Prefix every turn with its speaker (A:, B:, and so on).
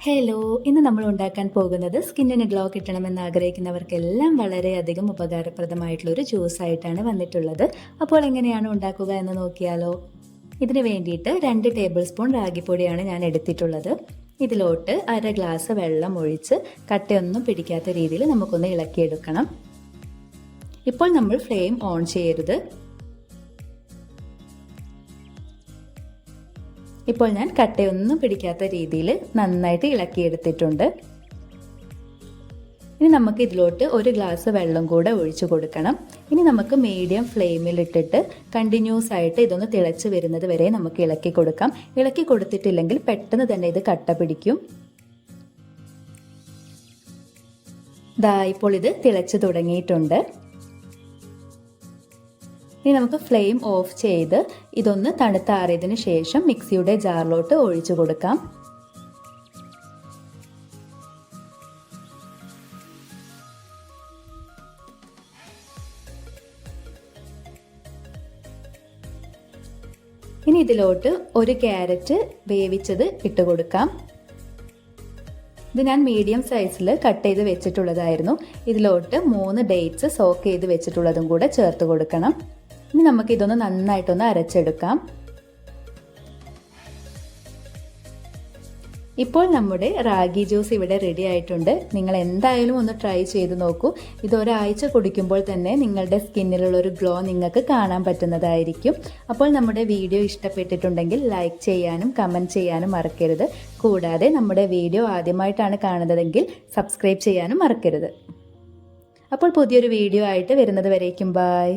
A: Hello, ഇന്ന് നമ്മൾ ഉണ്ടാക്കാൻ പോകുന്നത് സ്കിന്നിന് ഗ്ലോ കിട്ടണമെന്ന് ആഗ്രഹിക്കുന്നവർക്കെല്ലാം വളരെയധികം ഉപകാരപ്രദമായിട്ടുള്ളൊരു ജ്യൂസായിട്ടാണ് വന്നിട്ടുള്ളത്. അപ്പോൾ എങ്ങനെയാണ് ഉണ്ടാക്കുക എന്ന് നോക്കിയാലോ. ഇതിന് വേണ്ടിയിട്ട് 2 ടേബിൾ സ്പൂൺ റാഗിപ്പൊടിയാണ് ഞാൻ എടുത്തിട്ടുള്ളത്. ഇതിലോട്ട് 1/2 ഗ്ലാസ് വെള്ളം ഒഴിച്ച് കട്ടയൊന്നും പിടിക്കാത്ത രീതിയിൽ നമുക്കൊന്ന് ഇളക്കിയെടുക്കണം. ഇപ്പോൾ നമ്മൾ ഫ്ലെയിം ഓൺ ചെയ്യരുത്. ഇപ്പോൾ ഞാൻ കട്ടയൊന്നും പിടിക്കാത്ത രീതിയിൽ നന്നായിട്ട് ഇളക്കിയെടുത്തിട്ടുണ്ട്. ഇനി നമുക്ക് ഇതിലോട്ട് 1 ഗ്ലാസ് വെള്ളം കൂടെ ഒഴിച്ചു കൊടുക്കണം. ഇനി നമുക്ക് മീഡിയം ഫ്ലെയിമിൽ ഇട്ടിട്ട് കണ്ടിന്യൂസ് ആയിട്ട് ഇതൊന്ന് തിളച്ച് വരുന്നത് വരെ നമുക്ക് ഇളക്കി കൊടുക്കാം. ഇളക്കി കൊടുത്തിട്ടില്ലെങ്കിൽ പെട്ടെന്ന് തന്നെ ഇത് കട്ട പിടിക്കും. ദാ ഇപ്പോൾ ഇത് തിളച്ച് തുടങ്ങിയിട്ടുണ്ട്. ഇനി നമുക്ക് ഫ്ലെയിം ഓഫ് ചെയ്ത് ഇതൊന്ന് തണുത്താറിയതിനു ശേഷം മിക്സിയുടെ ജാറിലോട്ട് ഒഴിച്ചു കൊടുക്കാം. ഇനി ഇതിലോട്ട് 1 ക്യാരറ്റ് വേവിച്ചത് ഇട്ട് കൊടുക്കാം. ഇത് ഞാൻ മീഡിയം സൈസിൽ കട്ട് ചെയ്ത് വെച്ചിട്ടുള്ളതായിരുന്നു. ഇതിലോട്ട് 3 ഡേറ്റ്സ് സോക്ക് ചെയ്ത് വെച്ചിട്ടുള്ളതും കൂടെ ചേർത്ത് കൊടുക്കണം. ഇനി നമുക്ക് ഇതൊന്ന് നന്നായിട്ടൊന്ന് അരച്ചെടുക്കാം. ഇപ്പോൾ നമ്മുടെ റാഗി ജ്യൂസ് ഇവിടെ റെഡി ആയിട്ടുണ്ട്. നിങ്ങൾ എന്തായാലും ഒന്ന് ട്രൈ ചെയ്ത് നോക്കൂ. ഇത് ഒരാഴ്ച കുടിക്കുമ്പോൾ തന്നെ നിങ്ങളുടെ സ്കിന്നിലുള്ള ഒരു ഗ്ലോ നിങ്ങൾക്ക് കാണാൻ പറ്റുന്നതായിരിക്കും. അപ്പോൾ നമ്മുടെ വീഡിയോ ഇഷ്ടപ്പെട്ടിട്ടുണ്ടെങ്കിൽ ലൈക്ക് ചെയ്യാനും കമൻറ്റ് ചെയ്യാനും മറക്കരുത്. കൂടാതെ നമ്മുടെ വീഡിയോ ആദ്യമായിട്ടാണ് കാണുന്നതെങ്കിൽ സബ്സ്ക്രൈബ് ചെയ്യാനും മറക്കരുത്. അപ്പോൾ പുതിയൊരു വീഡിയോ ആയിട്ട് വരുന്നത് വരേക്കും ബൈ.